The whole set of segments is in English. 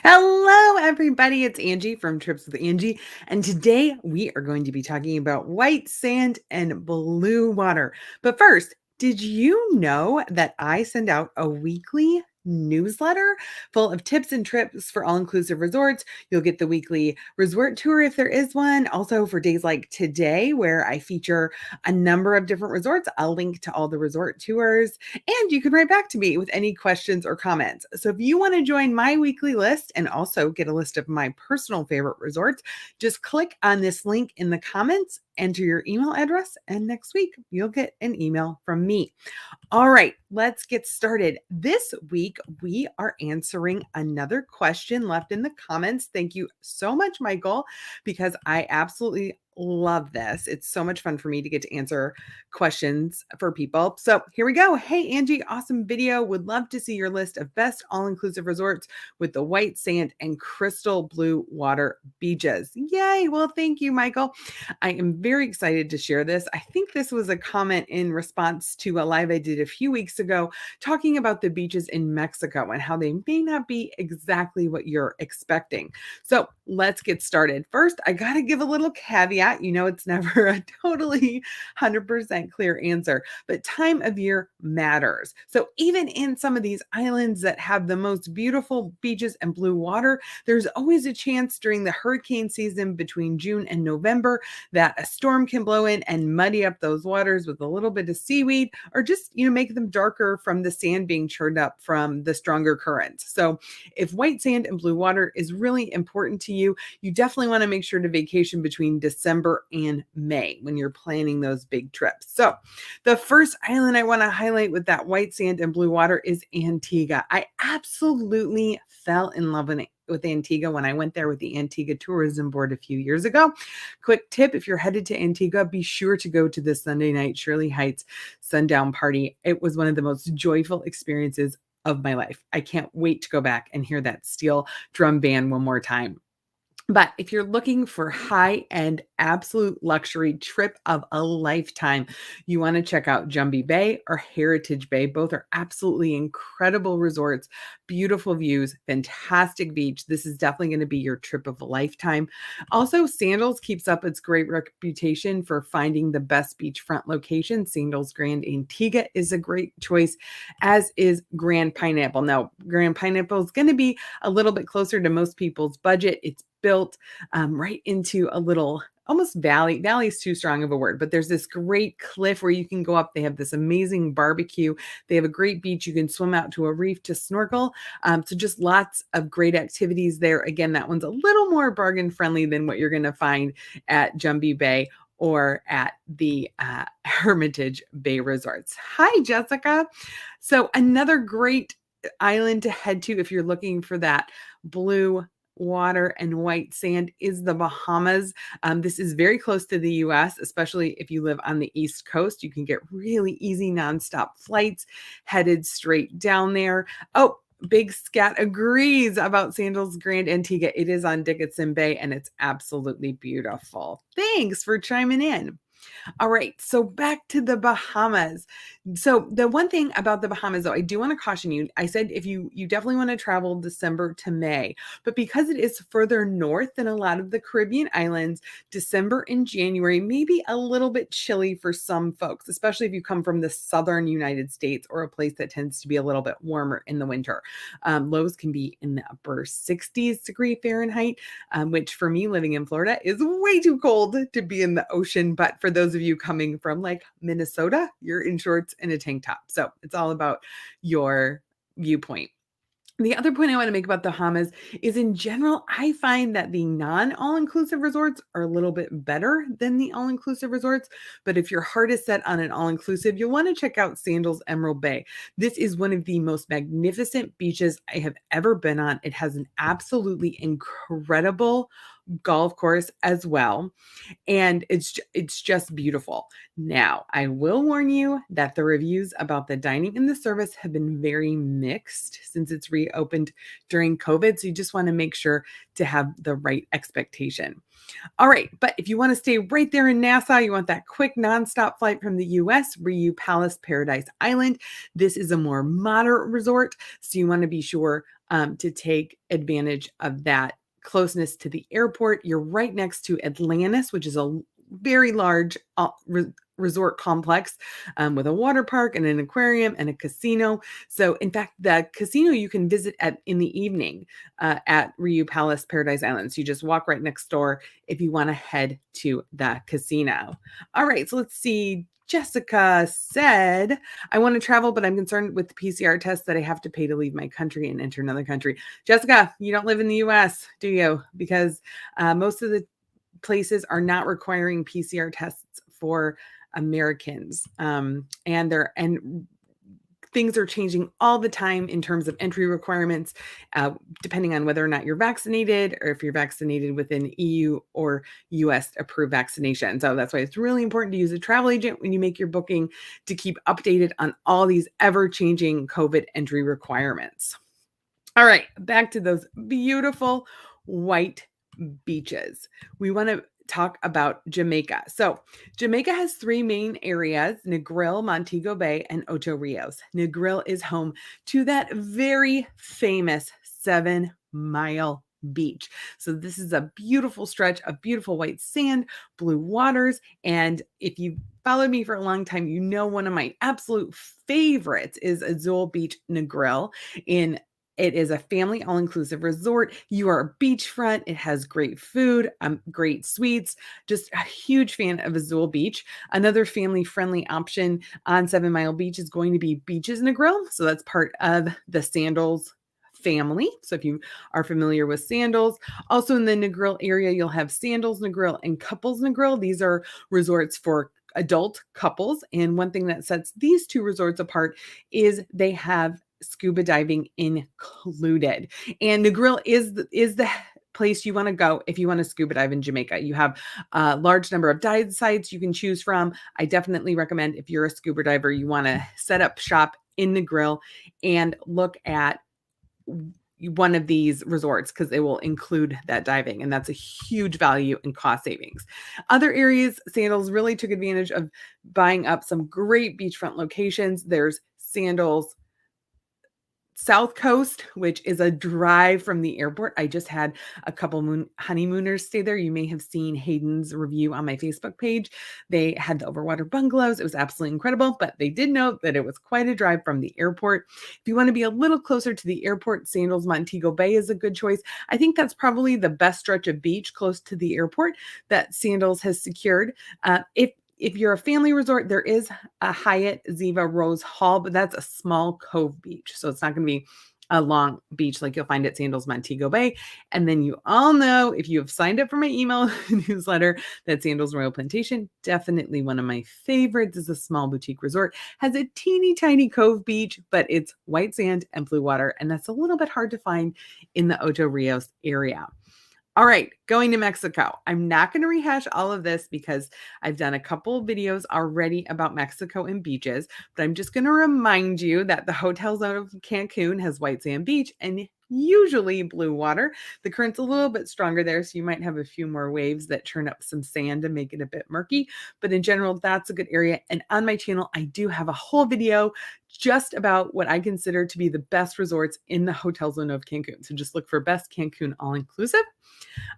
Hello, everybody. It's Angie from Trips with Angie. And today we are going to be talking about white sand and blue water. But first, did you know that I send out a weekly newsletter full of tips and trips for all inclusive resorts? You'll get the weekly resort tour if there is one. Also, for days like today, where I feature a number of different resorts, I'll link to all the resort tours. And you can write back to me with any questions or comments. So if you want to join my weekly list and also get a list of my personal favorite resorts, just click on this link in the comments, enter your email address, and next week you'll get an email from me. All right, let's get started. This week, we are answering another question left in the comments. Thank you so much, Michael, because I absolutely love this. It's so much fun for me to get to answer questions for people. So here we go. Hey, Angie, awesome video. Would love to see your list of best all-inclusive resorts with the white sand and crystal blue water beaches. Yay. Well, thank you, Michael. I am very excited to share this. I think this was a comment in response to a live I did a few weeks ago talking about the beaches in Mexico and how they may not be exactly what you're expecting. So let's get started. First, I got to give a little caveat. You know, it's never a totally 100% clear answer, but time of year matters. So even in some of these islands that have the most beautiful beaches and blue water, there's always a chance during the hurricane season between June and November that a storm can blow in and muddy up those waters with a little bit of seaweed, or just, make them darker from the sand being churned up from the stronger currents. So if white sand and blue water is really important to you, you definitely want to make sure to vacation between December and May when you're planning those big trips. So the first island I want to highlight with that white sand and blue water is Antigua. I absolutely fell in love with Antigua when I went there with the Antigua Tourism Board a few years ago. Quick tip, if you're headed to Antigua, be sure to go to the Sunday night Shirley Heights sundown party. It was one of the most joyful experiences of my life. I can't wait to go back and hear that steel drum band one more time. But if you're looking for high-end, absolute luxury trip of a lifetime, you want to check out Jumbie Bay or Heritage Bay. Both are absolutely incredible resorts, beautiful views, fantastic beach. This is definitely going to be your trip of a lifetime. Also, Sandals keeps up its great reputation for finding the best beachfront location. Sandals Grand Antigua is a great choice, as is Grand Pineapple. Now, Grand Pineapple is going to be a little bit closer to most people's budget. It's built right into a little almost valley. Valley is too strong of a word, but there's this great cliff where you can go up. They have this amazing barbecue. They have a great beach. You can swim out to a reef to snorkel. So just lots of great activities there. Again, that one's a little more bargain friendly than what you're going to find at Jumbie Bay or at the Hermitage Bay Resorts. Hi, Jessica. So another great island to head to if you're looking for that blue water and white sand is the Bahamas. This is very close to the US, especially if you live on the East Coast. You can get really easy nonstop flights headed straight down there. Oh, Big Scat agrees about Sandals Grand Antigua. It is on Dickinson Bay and it's absolutely beautiful. Thanks for chiming in. All right, so back to the Bahamas. So the one thing about the Bahamas, though, I do want to caution you. I said if you definitely want to travel December to May, but because it is further north than a lot of the Caribbean islands, December and January may be a little bit chilly for some folks, especially if you come from the southern United States or a place that tends to be a little bit warmer in the winter. Lows can be in the upper 60s degree Fahrenheit, which for me living in Florida is way too cold to be in the ocean. But for those of you coming from like Minnesota, you're in shorts and a tank top. So it's all about your viewpoint. The other point I want to make about the Bahamas is in general, I find that the non-all-inclusive resorts are a little bit better than the all-inclusive resorts. But if your heart is set on an all-inclusive, you'll want to check out Sandals Emerald Bay. This is one of the most magnificent beaches I have ever been on. It has an absolutely incredible golf course as well. And it's just beautiful. Now, I will warn you that the reviews about the dining and the service have been very mixed since it's reopened during COVID. So you just want to make sure to have the right expectation. All right, but if you want to stay right there in Nassau, you want that quick nonstop flight from the US, Riu Palace Paradise Island. This is a more moderate resort, so you want to be sure to take advantage of that closeness to the airport. You're right next to Atlantis, which is a very large resort complex with a water park and an aquarium and a casino. So, in fact, the casino you can visit at in the evening at Riu Palace Paradise Islands. You just walk right next door if you want to head to the casino. All right, so let's see. Jessica said, I want to travel, but I'm concerned with the PCR test that I have to pay to leave my country and enter another country. Jessica, you don't live in the US, do you? Because most of the places are not requiring PCR tests for Americans. And things are changing all the time in terms of entry requirements, depending on whether or not you're vaccinated or if you're vaccinated with an EU or US approved vaccination. So that's why it's really important to use a travel agent when you make your booking to keep updated on all these ever changing COVID entry requirements. All right, back to those beautiful white beaches. We want to talk about Jamaica. So, Jamaica has three main areas: Negril, Montego Bay, and Ocho Rios. Negril is home to that very famous 7 Mile beach. So, this is a beautiful stretch of beautiful white sand, blue waters. And if you followed me for a long time, you know one of my absolute favorites is Azul Beach Negril in it is a family all-inclusive resort. You are beachfront. It has great food, great suites. Just a huge fan of Azul Beach. Another family-friendly option on 7 Mile Beach is going to be Beaches Negril. So that's part of the Sandals family. So if you are familiar with Sandals, also in the Negril area, you'll have Sandals Negril and Couples Negril. These are resorts for adult couples. And one thing that sets these two resorts apart is they have scuba diving included. And Negril is the place you want to go if you want to scuba dive in Jamaica. You have a large number of dive sites you can choose from. I definitely recommend, if you're a scuba diver, you want to set up shop in Negril and look at one of these resorts because it will include that diving, and that's a huge value and cost savings. Other areas, Sandals really took advantage of buying up some great beachfront locations. There's Sandals South Coast, which is a drive from the airport. I just had a couple honeymooners stay there. You may have seen Hayden's review on my Facebook page. They had the overwater bungalows. It was absolutely incredible, but they did note that it was quite a drive from the airport. If you want to be a little closer to the airport, Sandals Montego Bay is a good choice. I think that's probably the best stretch of beach close to the airport that Sandals has secured. If you're a family resort, there is a Hyatt Ziva Rose Hall, but that's a small cove beach. So it's not going to be a long beach like you'll find at Sandals Montego Bay. And then you all know, if you have signed up for my email newsletter, that Sandals Royal Plantation, definitely one of my favorites, is a small boutique resort, has a teeny tiny cove beach, but it's white sand and blue water. And that's a little bit hard to find in the Ocho Rios area. All right, going to Mexico. I'm not going to rehash all of this because I've done a couple of videos already about Mexico and beaches, but I'm just going to remind you that the hotel zone of Cancun has white sand beach and usually blue water. The current's a little bit stronger there, so you might have a few more waves that churn up some sand and make it a bit murky, but in general, that's a good area. And on my channel, I do have a whole video just about what I consider to be the best resorts in the hotel zone of Cancun. So just look for best Cancun all-inclusive.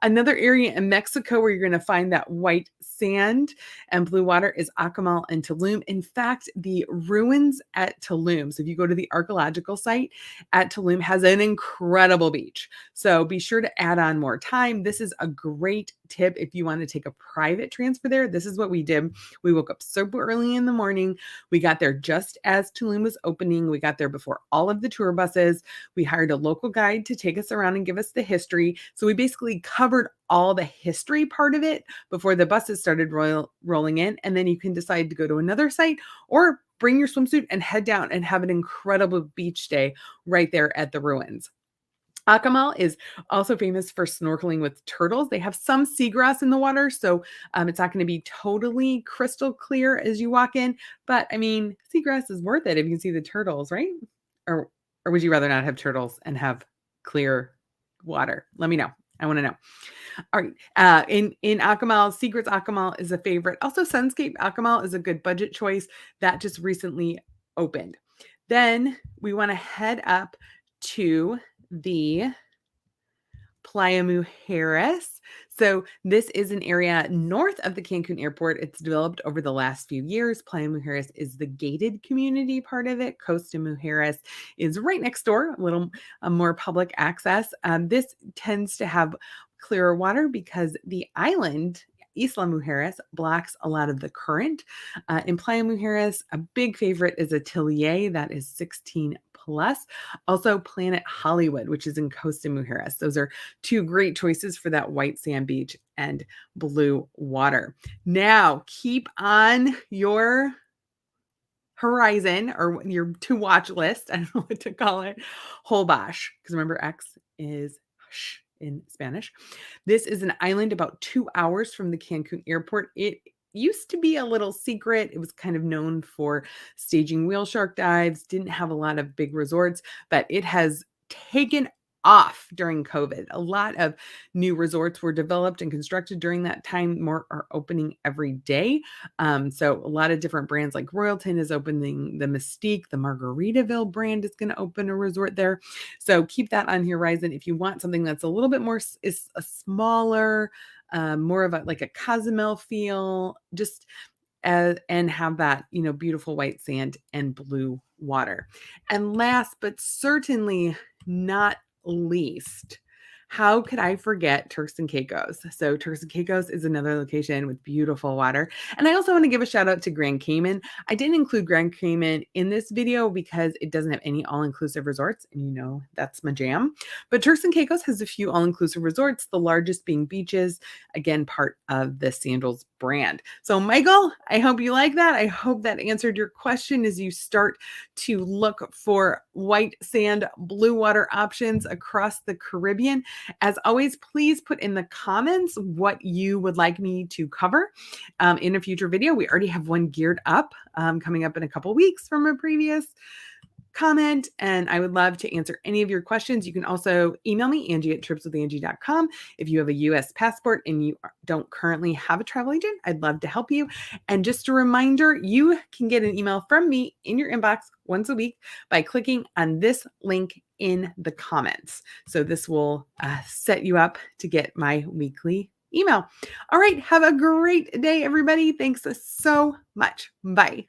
Another area in Mexico where you're going to find that white sand and blue water is Acamal and Tulum. In fact, the ruins at Tulum, so if you go to the archaeological site at Tulum, has an incredible beach. So be sure to add on more time. This is a great tip if you want to take a private transfer there. This is what we did. We woke up super early in the morning. We got there just as Tulum was opening. We got there before all of the tour buses. We hired a local guide to take us around and give us the history. So we basically covered all the history part of it before the buses started rolling in. And then you can decide to go to another site or bring your swimsuit and head down and have an incredible beach day right there at the ruins. Acamal is also famous for snorkeling with turtles. They have some seagrass in the water, so it's not going to be totally crystal clear as you walk in. But I mean, seagrass is worth it if you can see the turtles, right? Or would you rather not have turtles and have clear water? Let me know. I want to know. All right. In Acamal, Secrets Acamal is a favorite. Also, Sunscape Acamal is a good budget choice that just recently opened. Then we want to head up to the Playa Mujeres. So this is an area north of the Cancun airport. It's developed over the last few years. Playa Mujeres is the gated community part of it. Costa Mujeres is right next door, a little more public access. This tends to have clearer water because the island Isla Mujeres blocks a lot of the current. In Playa Mujeres, a big favorite is Atelier, that is 16 plus. Also, Planet Hollywood, which is in Costa Mujeres. Those are two great choices for that white sand beach and blue water. Now, keep on your horizon or your to watch list. I don't know what to call it. Holbox, because remember, X is sh in Spanish. This is an island about 2 hours from the Cancun airport. It used to be a little secret. It was kind of known for staging whale shark dives, didn't have a lot of big resorts, but it has taken off during COVID. A lot of new resorts were developed and constructed during that time. More are opening every day. So a lot of different brands like Royalton is opening the Mystique, the Margaritaville brand is going to open a resort there. So keep that on your horizon. If you want something that's a little bit more, is a smaller, more of a like a Cozumel feel, just and have that, beautiful white sand and blue water. And last but certainly not least, how could I forget Turks and Caicos? So Turks and Caicos is another location with beautiful water. And I also want to give a shout out to Grand Cayman. I didn't include Grand Cayman in this video because it doesn't have any all-inclusive resorts, and that's my jam. But Turks and Caicos has a few all-inclusive resorts, the largest being beaches, again, part of the Sandals brand. So Michael, I hope you like that. I hope that answered your question as you start to look for white sand, blue water options across the Caribbean. As always, please put in the comments what you would like me to cover in a future video. We already have one geared up coming up in a couple weeks from a previous comment, and I would love to answer any of your questions. You can also email me, Angie@tripswithangie.com. If you have a US passport and you don't currently have a travel agent, I'd love to help you. And just a reminder, you can get an email from me in your inbox once a week by clicking on this link in the comments. So this will set you up to get my weekly email. All right, have a great day, everybody. Thanks so much. Bye.